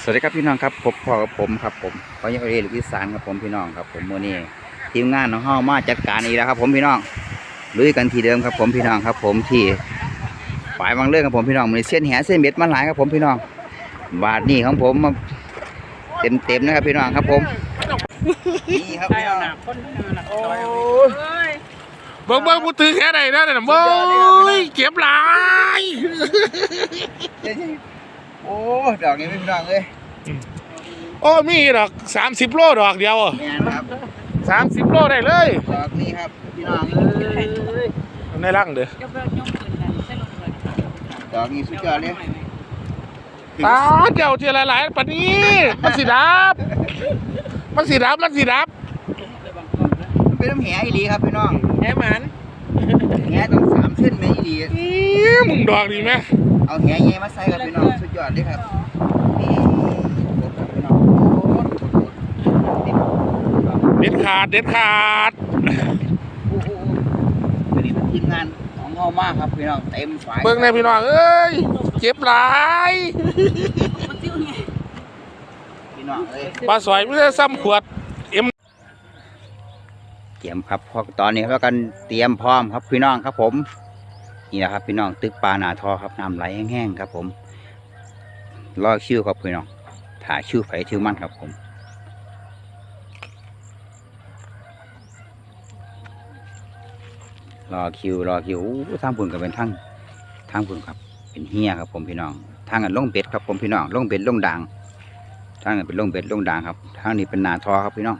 สวัสดีครับพี่น้องครับพบพ่อกับผมครับผมพอยเอหรืออีสานครับผมพี่น้องครับผมมื้อนี้ทีมงานของเฮามาจัดการอีกแล้วครับผมพี่น้องลุยกันทีเดิมครับผมพี่น้องครับผมที่ฝ่ายบางเรื่องครับผมพี่น้องมีเส้นแหเส้นเบ็ดมาหลายครับผมพี่น้องบาทนี่ของผมเต็มนะครับพี่น้องครับผมนี่ครับพี่น้องโอ้ยเบิ้งพูดถึงแค่ไหนนะเนี่ยเบิ้งเก็บหลาย โอ้ดอกนี้พี่น้องเลยโอ้มีดอก30 โลดอกเดียวนี่ครับ30 โลได้เลยดอกนี้ครับพี่น้องในร่างเด้อดอกนี้สุดยอดเลยตาเจ้าเทียหลายๆปะนี้มันสีดับมันสีดับมันเป็นน้ำแหอีหลีครับพี่น้องแหมันแหต้อง3 เส้นไหมอีหลีมึงดอกดีไหมเอาแหใหญ่มาใส่ครับพี่น้องสุดยอดเลยครับนี่พี่น้องเด็ดขาดโอ้โหวันนี้ทีมงานของเฮามากครับพี่น้องเต็มฝ่ายเบิ้งในพี่น้องเอ้ยเก็บหลายพี่น้องเลยปลาสวยไม่ใช่ซ้ำขวดเตรียมครับพอตอนนี้เรากันเตรียมพร้อมครับพี่น้องครับผมนี่แหละครับพี่น้องตึกปลาหนาทอครับน้ำไหลแห้งๆครับผมรอคิวครับพี่น้องถ่ายคิวไฟคิวมันครับผมรอคิวทางปุ่นกับเป็นทางปุ่นครับเป็นเฮียครับผมพี่น้องทางกันล่งเบ็ดครับผมพี่น้องล่งเบ็ดล่งด่างทางกันเป็นล่งเบ็ดล่งด่างครับทางนี้เป็นนาทอครับพี่น้อง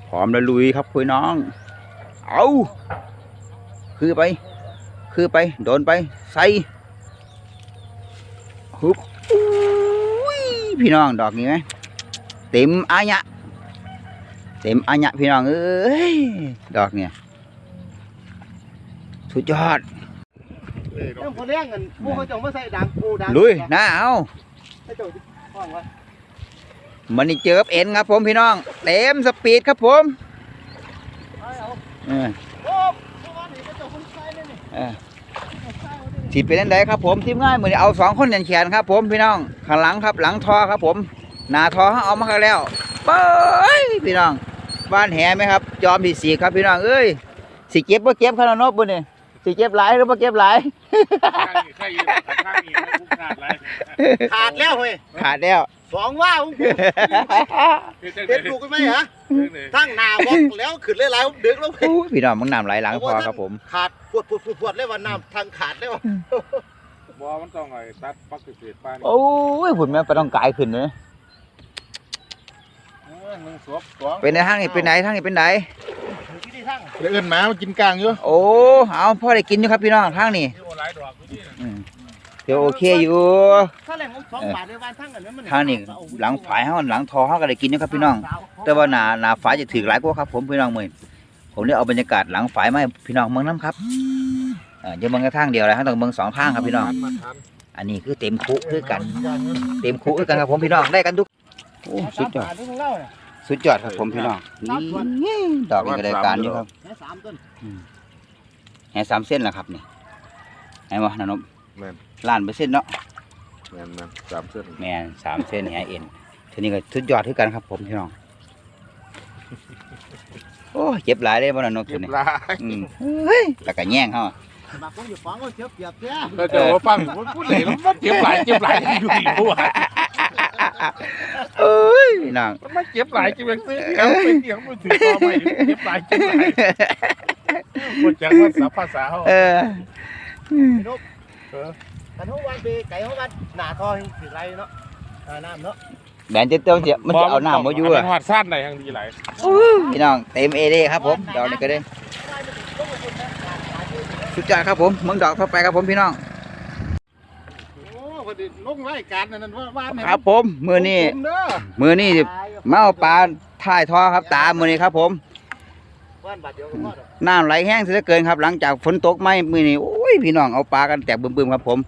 พร้อมแล้วลุยครับพี่น้องเอาคือไปโดนไปใส่ฮึบพี่น้องดอกนี้ไหมเต็มอายะพี่น้องเอ้ยดอกเนี่ยสุดยอดลุยน้าเอามันนี่เจอเอ็นครับผมพี่น้องเต็มสปีดครับผมที่เป็นอันใดครับผมทีมง่ายเหมือนเอา2 คนแขนครับผมพี่น้องข้างหลังครับหลังทอครับผมหน้าทอเอามาแล้วเป้ยพี่น้องบ้านแห่ไหมครับจอมที่4ครับพี่น้องเอ้ยสิเก็บบ่เก็บขนาดนบบ่เนี่ยสิเก็บหลายหรือบ่เก็บหลายขาดแล้วเฮ้ยขาดแล้ว2 ว่าผมเป็นลูกกันไหมฮะทั้งหน้าบอกแล้วขึ้นหลายๆผมดึกแล้วพี่น้องมึงน้ำไหลหลังพอครับผมขาดปวดเลยว่าน้ำทางขาดแล้วบ่มันต้องไอ้ตัดปักเศษปลาโอ้ยผุนแม่ไปต้องกายขึ้นเลยเป็นในทางนี้เป็นไหนทางนี้เป็นไหนเลื่อนหมามากินกลางอยู่โอ้เอาพ่อได้กินอยู่ครับพี่น้องทางนี้เดี๋ยวโอเคอยู่ทางนี้หลังฝายเขาหลังทอเขาก็ได้กินนะครับพี่น้องแต่ว่าหนาฝายจะถือหลายกว่าครับผมพี่น้องมือผมได้เอาบรรยากาศหลังฝายมาพี่น้องเมืองน้ำครับเดี๋ยวเมืองกระทั่งเดียวเลยครับต้องเมือง2 ทางครับพี่น้องอันนี้คือเต็มคุคือกันครับผมพี่น้องได้กันทุกโอ้สุดยอดครับผมพี่น้องนี่ดอกนี้ก็ได้การอยู่ครับแห่3 เส้นแหละครับนี่ไอ้บ่นนล้าน%เนาะแม่น3 เส้นแม่น3 เส้นแห่เอ็นทีนี้ก็สุดยอดคือกันครับผมพี่น้องโอ้เจ็บหลายเลยบ่นนทีนี้แล้วก็แย่งเขาแล้วจะว่าฟังพูดเลยมันเจ็บหลายอยู่ดีกว่าเอ้ยพี่น้องมันเจ็บหลายจริงๆซื้อเอาไปเกี่ยวมันถือต่อไปเจ็บหลายคนจังว่าภาษาเขากันทุกวันปีไก่เขาวันหนาทอถือไรเนาะน้ำเนาะแบนเจ้าเสียมันจะเอาน้ำมาอยู่หอดซ่านไหนทางดีไหลพี่น้องเต็มเด้ครับผมดอกนี้ก็ได้สุดยอดครับผมเมืองดอกเข้าไปครับผมพี่น้องลงรายการนั่นว่าครับผมมือนี่มาเอาปลาท่ายทอครับตามือนี่ครับผมน้ำไหลแห้งเสียเกินครับหลังจากฝนตกไม่มือนี่โอ้ยพี่น้องเอาปลากันแตกบึ้มๆครับผม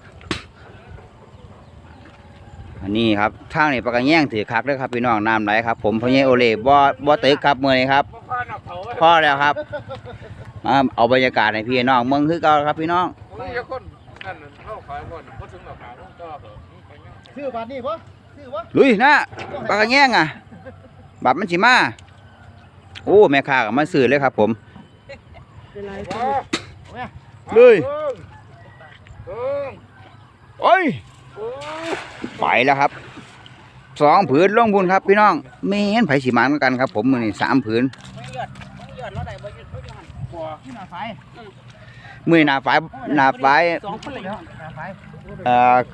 อันนี้ครับทางนี้ปลากระแยงถือคักด้วยครับพี่น้องน้ำไหลครับผมพญโอเล่บ่ตึกครับมือนี่ครับพ่อแล้วครับเอาบรรยากาศให้พี่น้องเมืองคือเก่าครับพี่น้องคนนั่นเข้าขายก่อนก็ถึงราคาต้อง ซื้อบาทนี่ปะซื้อปะ ลุยนะปลากระแยงอ่ะบับมันสิมาโอ้แม่ค้าก็มาซื้อเลยครับผมเลยโอ้ยไปแล้วครับ2 ผืนลงบุญครับพี่น้องแม่นไผสิมานกันครับผมมื้อนี้3 ผืนมื้อนี้หน้าฝาย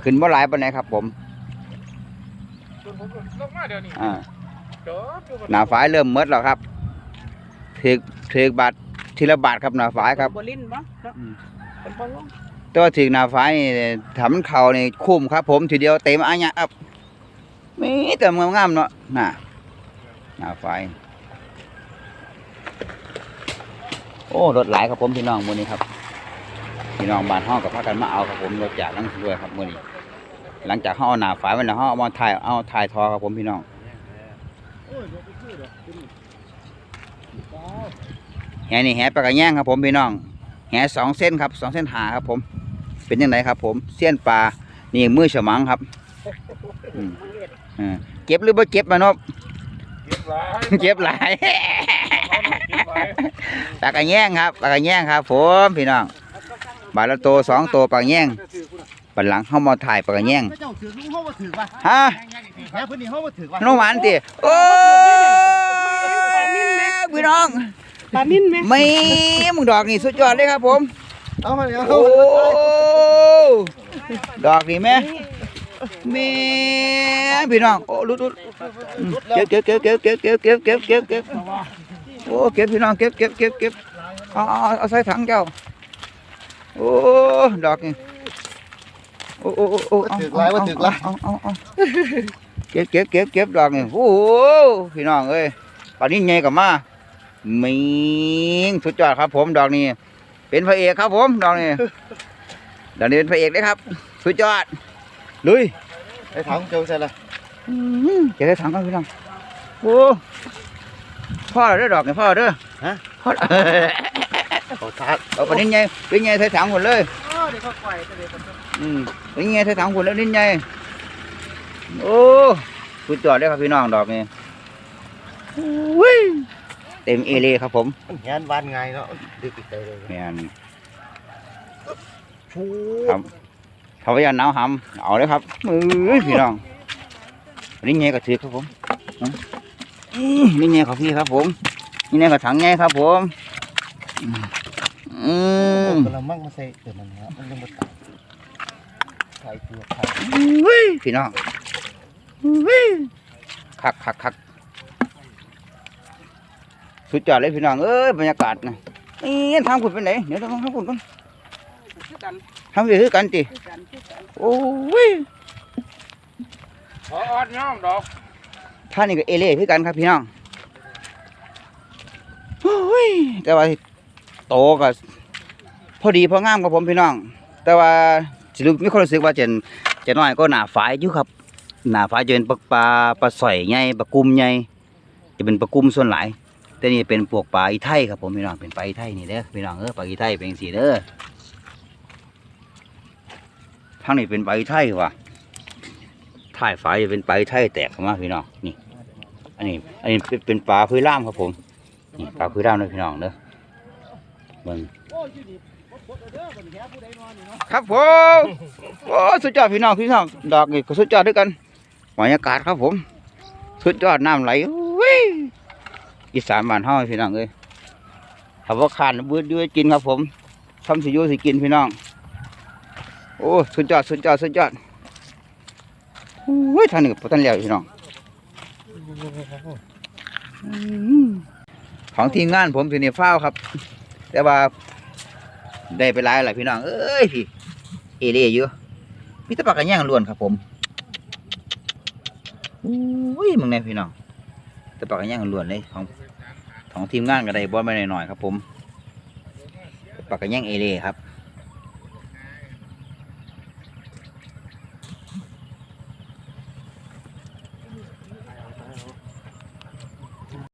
ขึ้นบ่หลายปานใดครับผมหน้าฝายเริ่มหมดแล้วครับถือบาททีละบาทครับหน้าฝายครับแต่ว่าถึงหน้าฝายนี่ถ้ามันเข้านี่คุ้มครับผมทีเดียวเต็มอันเนี้ยครับมีแต่งามๆเนาะน่ะหน้าฝายโอ้รถหลายครับผมพี่น้องมื้อนี้ครับพี่น้องบ้านห้องกับพากันมาเอาครับผมรถจากนั่งด้วยครับมื้อนี้หลังจากเฮาเอาหน้าฝายไว้แล้วเฮาเอามาถ่ายทอครับผมพี่น้องแหนี่แหปลากระแยงครับผมพี่น้องแห2 เส้นครับ2 เส้นหาครับผมเป็นยังไงครับผมเสี้ยนปลานี่มือฉมังครับเก็บหรือบ่เก็บมานบเก็บหลายปลากระแยงครับปลากระแยงครับผมพี่น้องบาทละโต2 ตัวปลากระแยงบัดหลังเข้ามาถ่ายปลากระแยงฮะแม่พื้นที่เขามาถือว่า น้องหวานติโอ้พี่น้อง ปลานิ่นไหม ไม่มึงดอกนี่สุดยอดเลยครับผม เอามาเนี่ย โอ้ดอกนี่แม่แม่พี่น้องโอ้ลุดเก็บโอ้เก็บพี่น้องเก็บเอาใส่ถังเจ้าโอ้ดอกนี่โอ้ถือไรว่าถือไร เอาเก็บดอกนี่โอ้พี่น้องเอ้ยปลานิ่นใหญ่กับมามิงสุดยอดครับผมดอกนี้เป็นพระเอกครับผมดอกนี้ดอกนี้เป็นพระเอกเลยครับสุดยอดลุย ไอ้ถังเจอใส่ละ จะได้ถังกันพี่น้องโอ้พ่อเด้อดอกนี่พ่อเด้อฮะพ่อเอาทัด เอาปลานิ่นใหญ่เป็นไงใส่ถังหมดเลย เดี๋ยวเขาปล่อยจะเดี๋ยว เป็นไงใส่ถังหมดแล้วนิ่นใหญ่โอ้สุดยอดเลยครับพี่น้องดอกนี้เต็มเอเล่ครับผม งานวันไงเนาะดึกอีกเลย แม่นครับถ้าว่าอย่าหนาวหำเอาเลยครับพี่น้องนี่ไงก็ถือครับผมนี่ไงของพี่ครับผมนี่ไงก็ถังไงครับผมเรามั่งมาใส่เดี๋ยวมันนะมันยังมาตัดใส่ตัวใส่ พี่น้องคักสุดยอดเลยพี่น้องเอ้ยบรรยากาศนะนี่ทางคุณไปไหนเดี๋ยวทางคุณก่อนทำคือกันจีโอ้ย ออดน้องดอก ท่านนี่ก็เอเล่คือกันครับพี่น้องโอ้ยแต่ว่าโตก็พอดีพองามกับผมพี่น้อง แต่ว่าสิรู้มีความรู้สึกว่าจะน้อยก็หนาฝายอยู่ครับหนาฝายจะเป็นปลาสอยใหญ่ปลากุมใหญ่จะเป็นปลากุมส่วนหลายแต่นี่เป็นพวกปลาอีไทยครับผมพี่น้องเป็นปลาอีไทยนี่เด้อพี่น้องปลาอีไทยเป็นสีเด้อทางนี้เป็นปลาอีไทยว่ะท้ายฝายจะเป็นปลาอีไทยแตกออกมาพี่น้องนี่อันนี้เป็นปลาพื้นล่ามครับผมนี่ปลาพื้นล่ามเลยพี่น้องเด้อเบิ่งครับผมโอ้สุดยอดพี่น้องดอกนี่ก็สุดยอดด้วยกันบรรยากาศครับผมสุดยอดน้ำไหลอีสานบ้านเฮาพี่น้องเอ้ยถ้าว่าขาดบื้อด้วยกินครับผมทำสิโยสิกินพี่น้องโอ้สุดยอดโอ้ยท่านนี่ก็ท่านแล้วพี่น้องของทีมงานผมทีนี้ฟ้าวครับแต่ว่าได้ไปหลายพี่น้องเอ้ยพี่เอเล่เยอะมีแต่ปลากระแยงล้วนครับผมโอ้ยมึงไงพี่น้องแต่ปลากระแยงล้วนเลยของทีมงานก็ได้บอลไปหน่อยๆครับผมปลากระแยงเอเล่ครับ